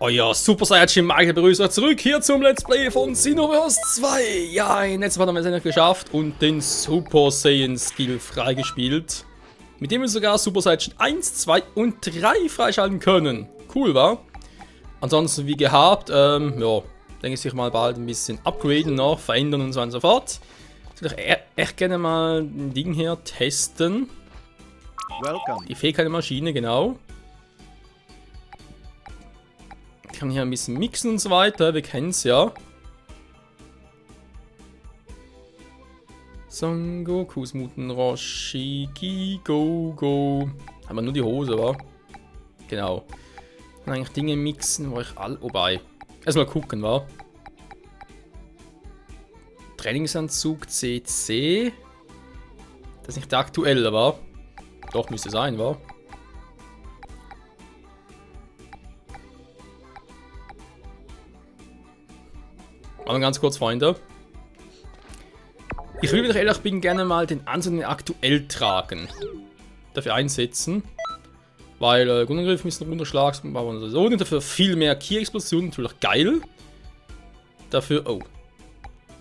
Euer Super Saiyajin Magier begrüßt euch zurück hier zum Let's Play von Xenoverse 2. Ja, in letzter Part haben wir es endlich geschafft und den Super Saiyan Skill freigespielt. Mit dem wir sogar Super Saiyajin 1, 2 und 3 freischalten können. Cool, wa? Ansonsten wie gehabt, ja, denke ich sich mal bald ein bisschen upgraden noch, verändern und so weiter und so fort. Ich würde echt gerne mal ein Ding hier testen. Die Fähigkeit der Maschine, genau. Ich kann hier ein bisschen mixen und so weiter, wir kennen es ja. Son Goku, Smuten, Roshi, Go. Haben wir nur die Hose, wa? Genau. Und eigentlich Dinge mixen, wo ich all. Wobei. Erstmal gucken, wa? Trainingsanzug CC. Das ist nicht der aktuelle, wa? Doch, müsste sein, wa? Aber ganz kurz, Freunde. Ich will, wenn ich ehrlich bin, gerne mal den Anzug aktuell tragen. Dafür einsetzen. Weil Grundangriff ein bisschen runterschlags, aber so. Und dafür viel mehr Ki-Explosion, natürlich geil. Dafür, oh.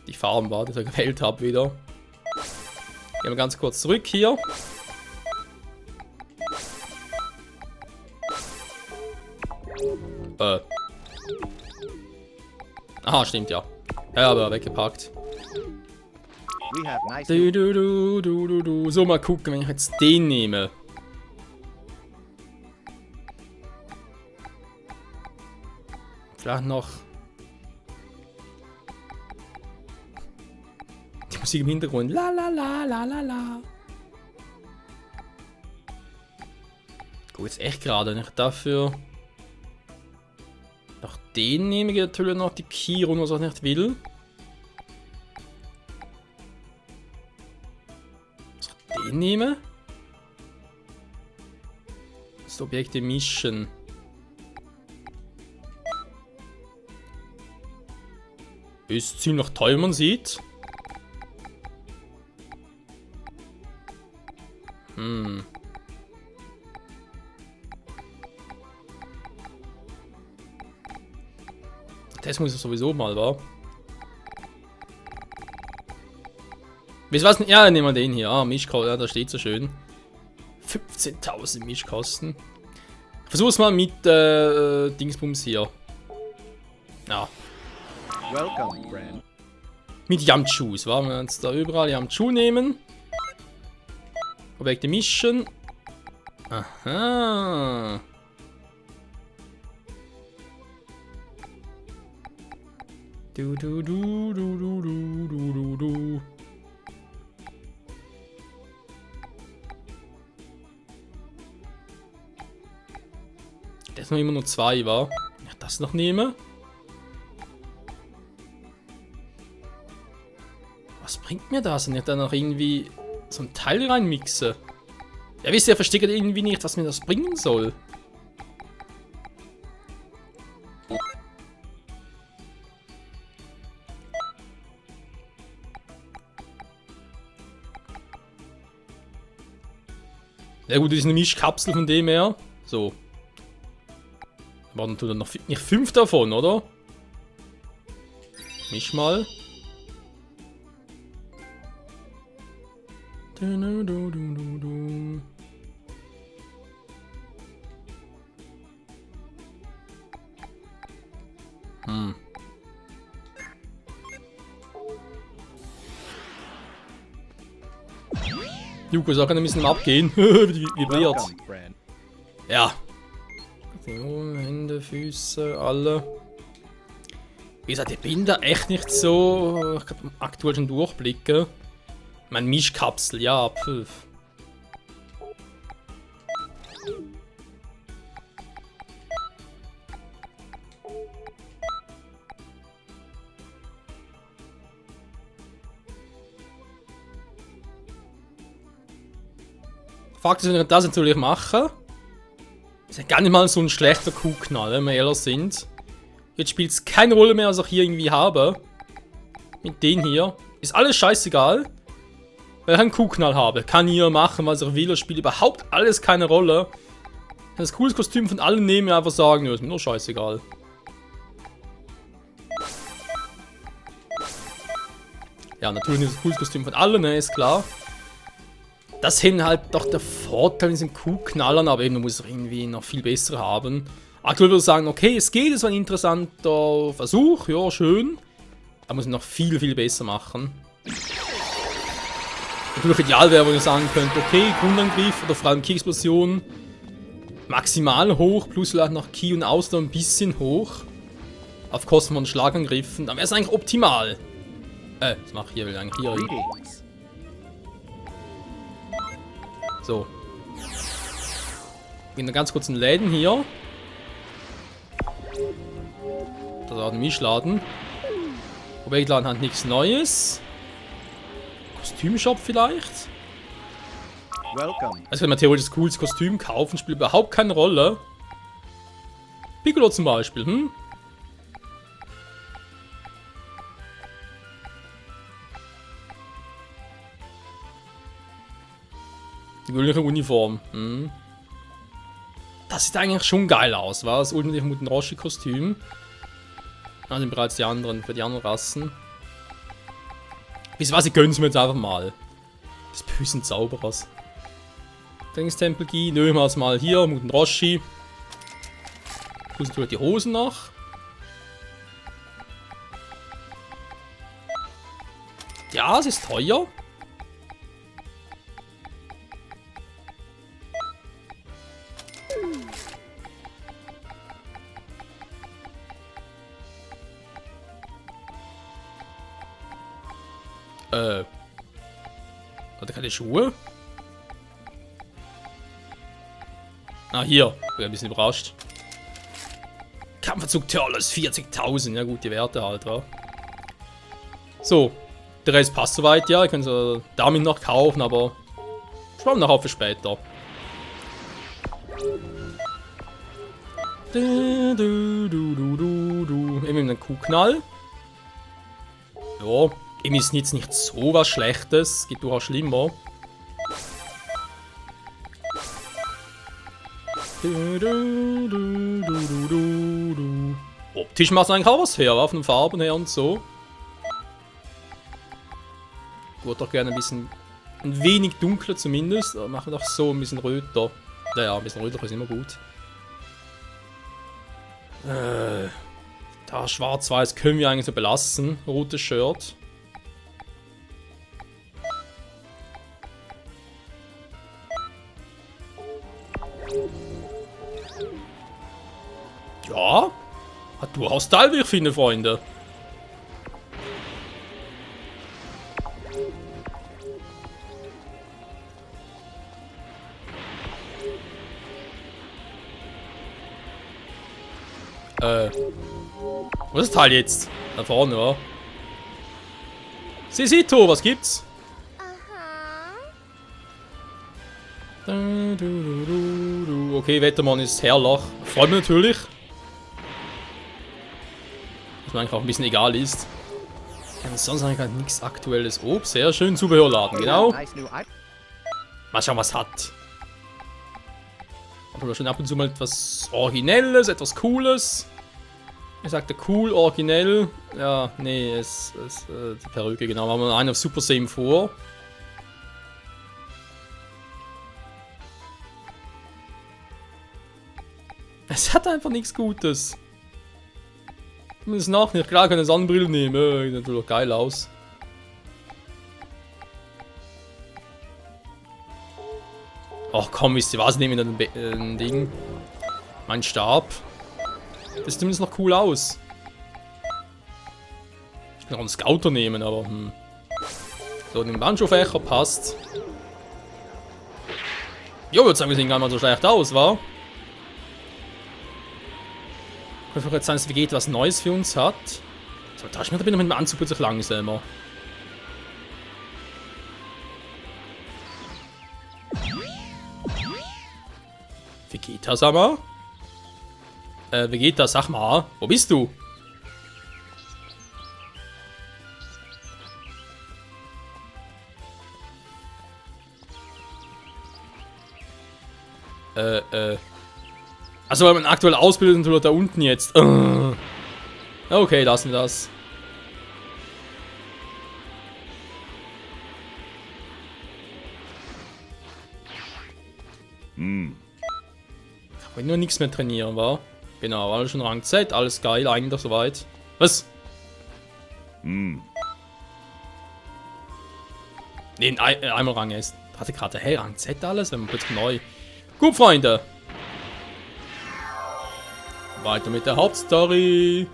Die Farben war, die ich gewählt habe wieder. Gehen wir ganz kurz zurück hier. Aha, stimmt ja. Ja, aber weggepackt. So, mal gucken, wenn ich jetzt den nehme. Vielleicht noch. Die Musik im Hintergrund. La la la la la la. Gut, jetzt echt gerade, wenn ich dafür noch den nehme, ich natürlich noch die Ki-Runde, was ich nicht will. Was ich den nehme? Das Objekte mischen. Ist ziemlich toll, man sieht. Das muss ich sowieso mal, wa? Wie was denn? Ja, nehmen wir den hier. Ah, Mischkosten, ja, da steht so schön. 15.000 Mischkosten. Ich versuch's mal mit Dingsbums hier. Ja. Mit Yamchus, wa? Wir jetzt da überall Yamchu nehmen. Objekte mischen. Aha. Du. Das ist noch immer nur 2, wa? Wenn ich das noch nehme. Was bringt mir das, wenn ich da noch irgendwie so ein Teil reinmixe? Ja, wisst ihr, versteht irgendwie nicht, was mir das bringen soll. Ja gut, das ist eine Mischkapsel von dem her. So. Waren dann noch nicht 5 davon, oder? Misch mal. Juko soll ein bisschen abgehen. Vibriert. Ja. Hände, Füße, alle. Wie gesagt, ich bin da echt nicht so. Ich kann aktuell schon durchblicken. Mein Mischkapsel, ja, pf. Fakt ist, wenn ich das natürlich mache, ist ja gar nicht mal so ein schlechter Kuhknall, wenn wir ehrlich sind. Jetzt spielt es keine Rolle mehr, was ich hier irgendwie habe. Mit denen hier. Ist alles scheißegal. Weil ich einen Kuhknall habe. Kann hier machen, was ich will. Das spielt überhaupt alles keine Rolle. Das coolste Kostüm von allen nehmen, einfach sagen, ja, ist mir nur scheißegal. Ja, natürlich nicht das coolste Kostüm von allen, ne, ist klar. Das ist halt doch der Vorteil in diesen Kuhknallern, aber eben, du musst irgendwie noch viel bessere haben. Aktuell würde ich sagen, okay, es geht, es war ein interessanter Versuch, ja, schön. Aber muss ich noch viel, viel besser machen. Natürlich ideal wäre, wenn ich sagen könnte, okay, Grundangriff oder vor allem Key-Explosion maximal hoch, plus vielleicht noch Key und Ausdauer ein bisschen hoch. Auf Kosten von Schlagangriffen, dann wäre es eigentlich optimal. Was mache ich hier? Will ich eigentlich hier hin? So. In ganz kurzen Läden hier. Das war ein Mischladen. Objektladen hat nichts Neues. Kostümshop vielleicht? Also wenn man theoretisch das coolste Kostüm kaufen, spielt überhaupt keine Rolle. Piccolo zum Beispiel, hm? Die grüne Uniform. Hm. Das sieht eigentlich schon geil aus, war das ultimative Muten Roshi-Kostüm. Ah, sind bereits die anderen, für die anderen Rassen. Wisst ihr was, ich gönn's mir jetzt einfach mal. Des bösen Zauberers. Trainingstempel Gi, nehmen wir es mal hier, Muten Roshi. Plus natürlich die Hosen noch. Ja, es ist teuer. Hat er keine Schuhe? Ah, hier. Ich bin ein bisschen überrascht. Kampfanzug Turles, 40.000. Ja gut, die Werte halt, ja. So. Der Rest passt soweit, ja. Ich kann es damit noch kaufen, aber sparen wir noch auf für später. Eben einen Kuhknall. Ja. Irgendwie ist jetzt nicht so was Schlechtes. Es gibt durchaus schlimmer. Optisch macht es eigentlich auch was her, auf den Farben her und so. Ich würde doch gerne ein wenig dunkler zumindest. Aber machen wir doch so ein bisschen röter. Naja, ein bisschen röter ist immer gut. Da schwarz-weiß können wir eigentlich so belassen. Rotes Shirt. Ja, hat durchaus Style, wie ich finde, Freunde. Wo ist das Teil jetzt? Da vorne, ja. Sisito, was gibt's? Okay, Wettermann ist herrlich. Freut mich natürlich. Was mir eigentlich auch ein bisschen egal ist. Ja, sonst eigentlich halt nichts aktuelles. Oh, sehr schön, Zubehörladen, genau. Mal schauen, was hat. Aber schon ab und zu mal etwas Originelles, etwas Cooles. Ich sagte cool, originell. Ja, nee, die Perücke, genau. Haben wir einen auf Super Saiyan vor. Es hat einfach nichts Gutes. Ich muss es nachnehmen. Klar, ich kann eine Sonnenbrille nehmen. Sieht natürlich auch geil aus. Ach komm, wisst ihr was? Ich nehme ein Ding. Mein Stab. Das sieht zumindest noch cool aus. Ich kann auch einen Scouter nehmen, aber so, den Banjo-Fächer passt. Jo, würde sagen, wir sehen gar nicht mal so schlecht aus, wa? Könnte jetzt sein, dass Vegeta was Neues für uns hat. So, da ist mir mit dem Anzug plötzlich langsamer. Vegeta, sag mal. Vegeta, sag mal, wo bist du? Also, weil man aktuell ausbildet und da unten jetzt. Okay, lassen wir das. Ich will nur nichts mehr trainieren, wa? Genau, alles schon Rang Z, alles geil, eigentlich soweit. Was? Nee, einmal Rang S. Hatte gerade, hey, Rang Z alles, wenn man plötzlich neu. Gut, Freunde. Weiter mit der Hauptstory.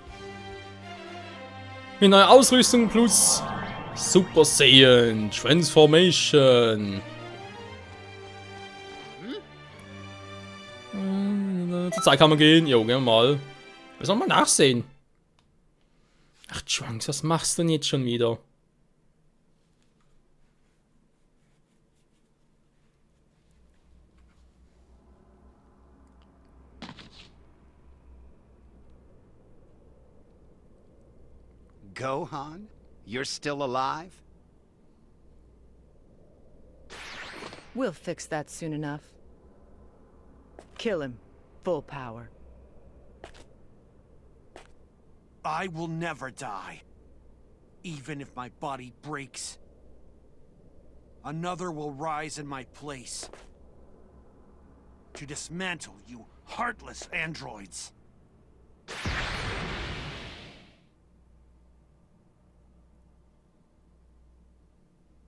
Mit neuer Ausrüstung plus Super Saiyan Transformation. Zur Zeit kann man gehen. Jo, gehen wir mal. Wir sollen mal nachsehen. Ach, Trunks, was machst du denn jetzt schon wieder? Gohan? You're still alive? We'll fix that soon enough. Kill him. Full power. I will never die. Even if my body breaks. Another will rise in my place. To dismantle you heartless androids.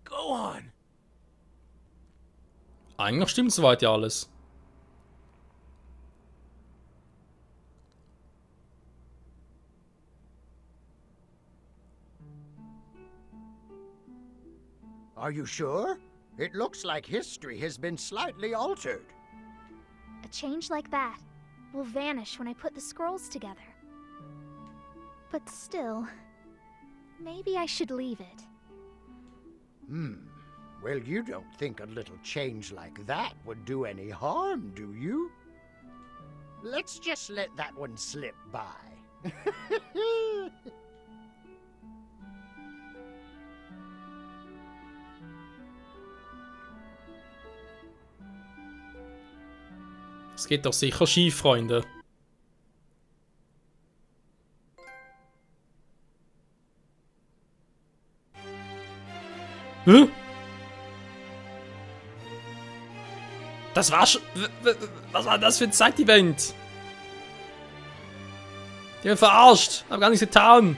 Go on. Eigentlich stimmt soweit ja alles. Are you sure? It looks like history has been slightly altered. A change like that will vanish when I put the scrolls together. But still, maybe I should leave it. Well, you don't think a little change like that would do any harm, do you? Let's just let that one slip by. Es geht doch sicher schief, Freunde. Hä? Das war schon... Was war das für ein Side-Event? Die haben verarscht. Hab gar nichts getan.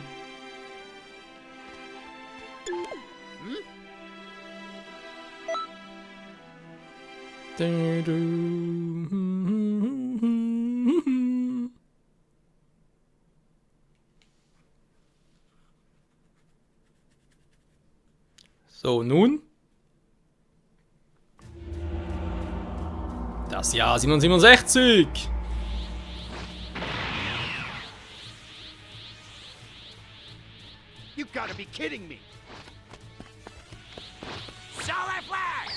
So, nun. Das Jahr 767. You gotta be kidding me! Solar Flash!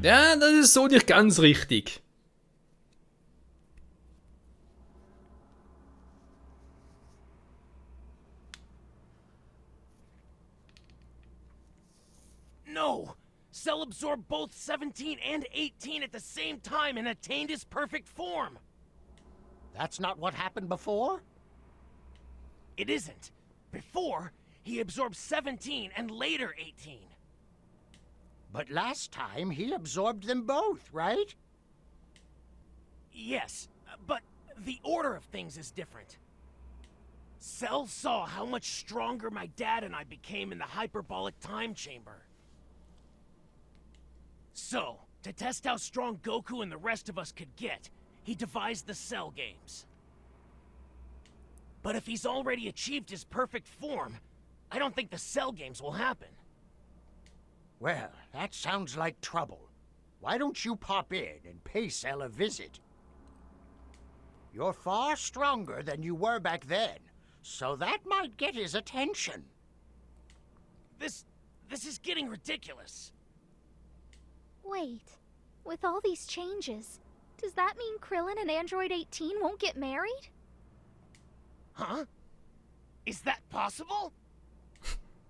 Ja, das ist so nicht ganz richtig. No! Cell absorbed both 17 and 18 at the same time and attained his perfect form! That's not what happened before? It isn't. Before, he absorbed 17 and later 18. But last time he absorbed them both, right? Yes, but the order of things is different. Cell saw how much stronger my dad and I became in the hyperbolic time chamber. So, to test how strong Goku and the rest of us could get, he devised the Cell games. But if he's already achieved his perfect form, I don't think the Cell games will happen. Well, that sounds like trouble. Why don't you pop in and pay Cell a visit? You're far stronger than you were back then, so that might get his attention. This is getting ridiculous. Wait, With all these changes, does that mean Krillin and Android 18 won't get married? Huh? Is that possible?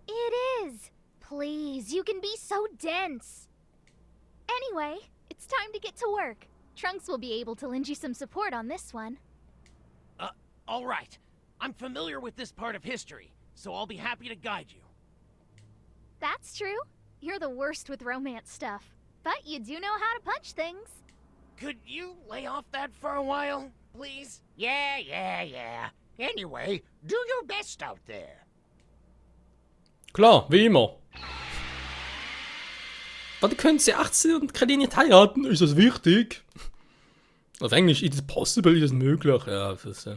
It is! Please, you can be so dense! Anyway, it's time to get to work. Trunks will be able to lend you some support on this one. All right. I'm familiar with this part of history, so I'll be happy to guide you. That's true. You're the worst with romance stuff. But you do know how to punch things. Could you lay off that for a while, please? Yeah. Anyway, do your best out there. Klar, wie immer. Warte, können sie 18 und keine nicht heiraten? Ist das wichtig? Auf Englisch, ist es possible, ist das möglich? Ja, das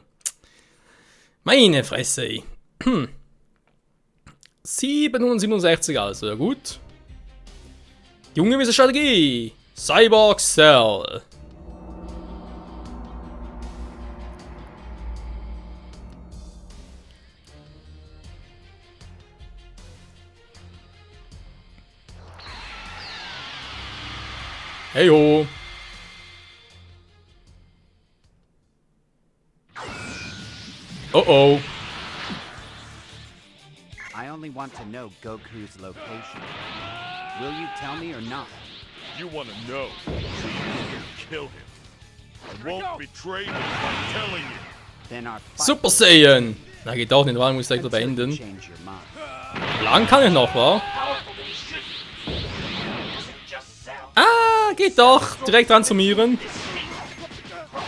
meine Fresse, ey. 767 also, ja gut. Junge, wie ist die Strategie? Cyborg Cell. Heyo. Oh. I only want to know Goku's location. Will you tell me or not? You want to know, so you can kill him. I won't betray him by telling you. Then our fight Super Saiyan. Na, geht auch nicht, warum muss ich direkt until you beenden? change your mind. Lang kann ich noch, wa? Powerful that he should be. Doesn't just sound Ah, geht doch. Direkt transformieren.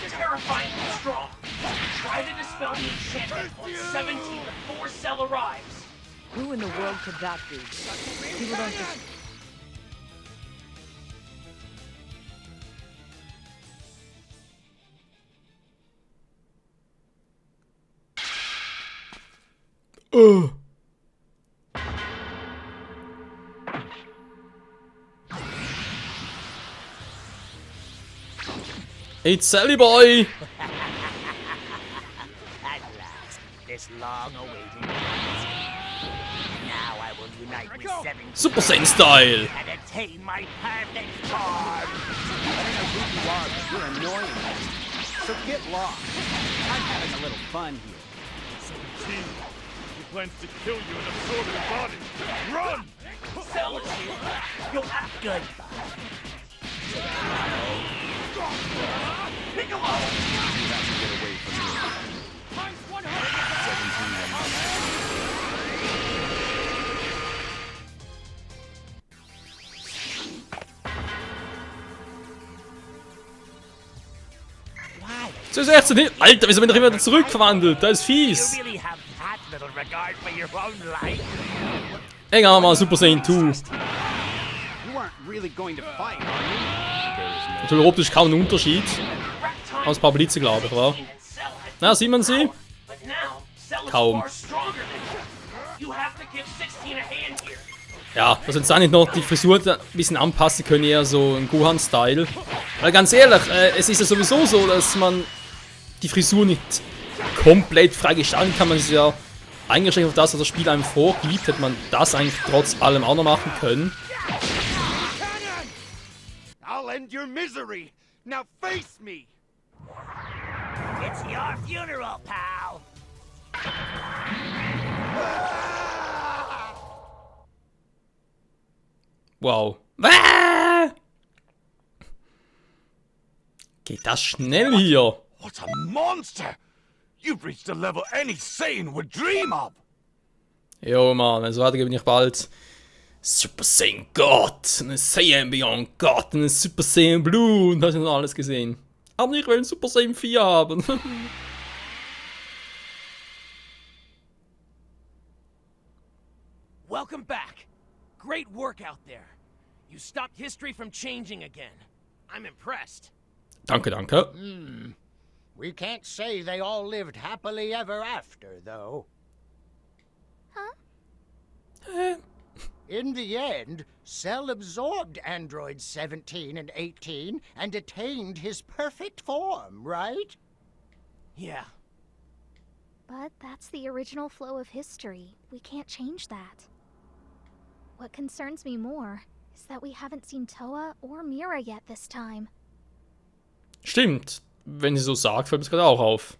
terrifying and strong. Try to dispel the enchantment when 17 the 4 cell arrives. Who in the world could that be? People don't just... It's Sally Boy. At last, this long-awaited moment. Now I will unite with 17 Super Saiyan Style. and attain my perfect form. I don't know who you are, but you're annoying me. So get lost. I'm having a little fun here. 17. He plans to kill you and absorb your body. Run! Cell is here. You'll have Goodbye. Piccolo! You have to get away from here. Times 100! 17 So ist er nicht. Alter, wieso bin ich immer zurückverwandelt? Das ist fies. You really have that little regard for your own life. Egal mal, Super Saiyan 2. You weren't really going to fight, are you? Natürlich optisch kaum ein Unterschied. Aus ein paar Blitze, glaube ich, wa? Na, sieht man sie? But now, Cell is Kaum. far stronger than you. You have to give 16 a hand here. Ja, dass jetzt auch nicht noch die Frisur ein bisschen anpassen können, eher so im Gohan-Style. Weil ganz ehrlich, es ist ja sowieso so, dass man die Frisur nicht komplett frei gestalten kann. Man ist ja eingeschränkt auf das, was das Spiel einem vorgibt. Hätte man das eigentlich trotz allem auch noch machen können. I'll end your misery. Now face me. It's your funeral, pal. Wow. Ah! Geht das schnell hier? What a monster! You've reached a level any Saiyan would dream of! Jo, Mann, also warte, bin ich bald Super Saiyan God, ein Saiyan Beyond God, ein Super Saiyan Blue und hast du noch alles gesehen. Aber ich will ein Super Saiyan 4 haben. Welcome back. Great work out there. You stopped history from changing again. I'm impressed. Danke, danke. We can't say they all lived happily ever after, though. In the end, Cell absorbed androids 17 and 18 and attained his perfect form, right? Yeah. But that's the original flow of history. We can't change that. What concerns me more is that we haven't seen Toa or Mira yet this time. Stimmt. Wenn sie so sagt, fällt mir gerade auch auf.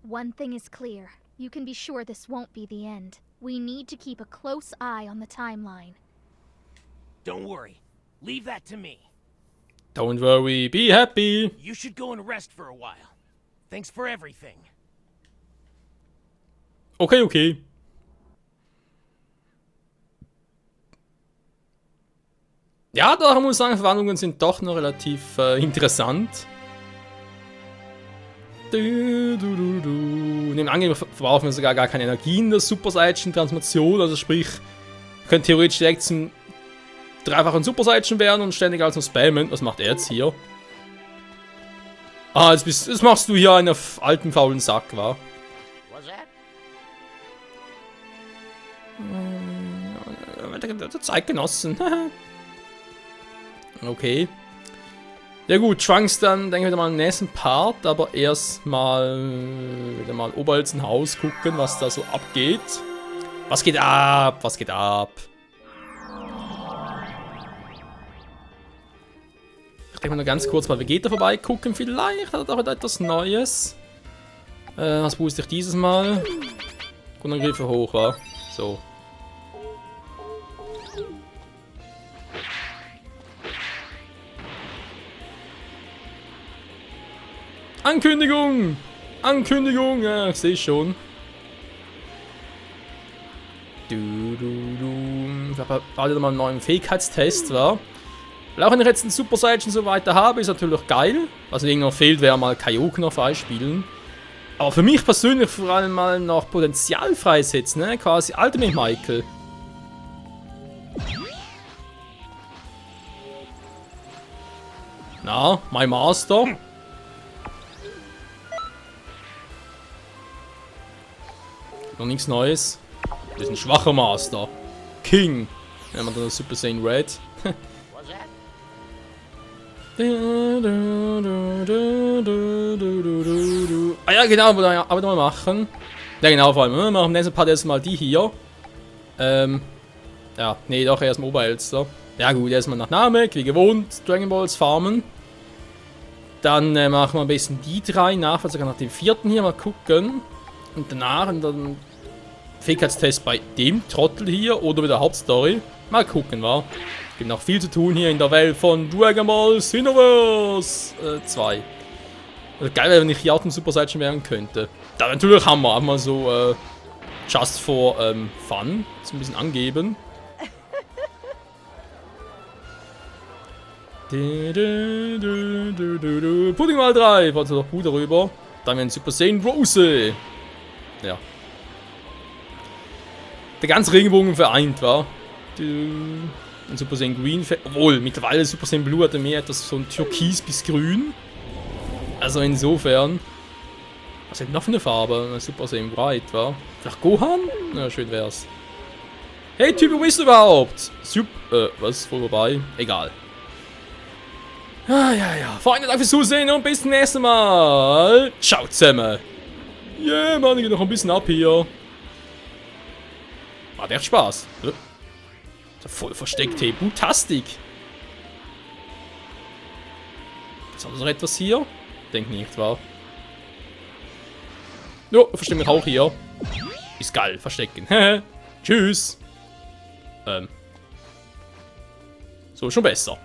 One thing is clear. You can be sure this won't be the end. We need to keep a close eye on the timeline. Don't worry. Leave that to me. Don't worry, be happy. You should go and rest for a while. Thanks for everything. Okay, okay. Ja, da muss ich sagen, Verwandlungen sind doch noch relativ interessant. Neben Angriff verbrauchen wir sogar gar keine Energie in der Super Saiyan Transformation, also sprich, wir können theoretisch direkt zum dreifachen Super Saiyan werden und ständig als nur spammen. Was macht er jetzt hier? Ah, jetzt machst du hier einen alten faulen Sack, wa? What's that? Der Zeitgenossen. Okay. Ja gut, Trunks dann, denke ich, wieder mal im nächsten Part, aber erstmal wieder mal Oberhölzenhaus gucken, was da so abgeht. Was geht ab? Was geht ab? Ich denke mal nur ganz kurz bei Vegeta vorbeigucken, vielleicht hat er doch etwas Neues. Was booste ich dieses Mal? Grundangriffe hoch, wa? So. Ankündigung! Ankündigung! Ja, ich sehe schon. Ich habe gerade mal einen neuen Fähigkeitstest, wa? Weil auch wenn ich jetzt einen Super Saiyan so weiter habe, ist natürlich geil. Was irgendwie noch fehlt, wäre mal Kaioken noch freispielen. Aber für mich persönlich vor allem mal noch Potenzial freisetzen, ne? Quasi Ultimate Michael. Na, my Master. Noch nichts Neues. Wir sind ein schwacher Master. King. Nehmen wir dann das Super Saiyan Red. What's that? Ah ja, genau, wollte ich aber mal machen. Ja genau, vor allem. Wir machen im nächsten Part erstmal die hier. Ja, nee, doch erstmal Oberelster. Ja gut, erstmal nach Namek, wie gewohnt, Dragon Balls farmen. Dann machen wir ein bisschen die drei nach, also sogar nach dem vierten hier mal gucken. Und danach dann Fähigkeitstest bei dem Trottel hier oder wieder Hauptstory. Mal gucken, wa? Es gibt noch viel zu tun hier in der Welt von Dragon Ball Xenoverse 2. Also geil wäre, wenn ich hier auch ein Super Saiyan werden könnte. Da wäre natürlich Hammer, mal so just for fun. So ein bisschen angeben. Pudding mal 3, war doch gut darüber. Dann haben wir einen Super Saiyan Rose. Ja. Der ganze Regenbogen vereint war. Ein Super Saiyan Green, obwohl mittlerweile Super Saiyan Blue hatte mehr etwas so ein Türkis bis Grün. Also insofern. Was hat noch für eine Farbe? Ein Super Saiyan White war. Vielleicht Gohan? Na, schön wär's. Hey Typ, wo bist du überhaupt? Was? Voll vorbei? Egal. Ah, ja. Freunde, danke fürs Zusehen und bis zum nächsten Mal. Ciao zusammen. Yeah, Mann, geht noch ein bisschen ab hier. Macht echt Spaß. Ja. Voll versteckt, hey. Butastik. Ist noch etwas hier? Denk nicht, wahr? Jo, verstecken mich auch hier. Ist geil, verstecken. Tschüss. So, schon besser.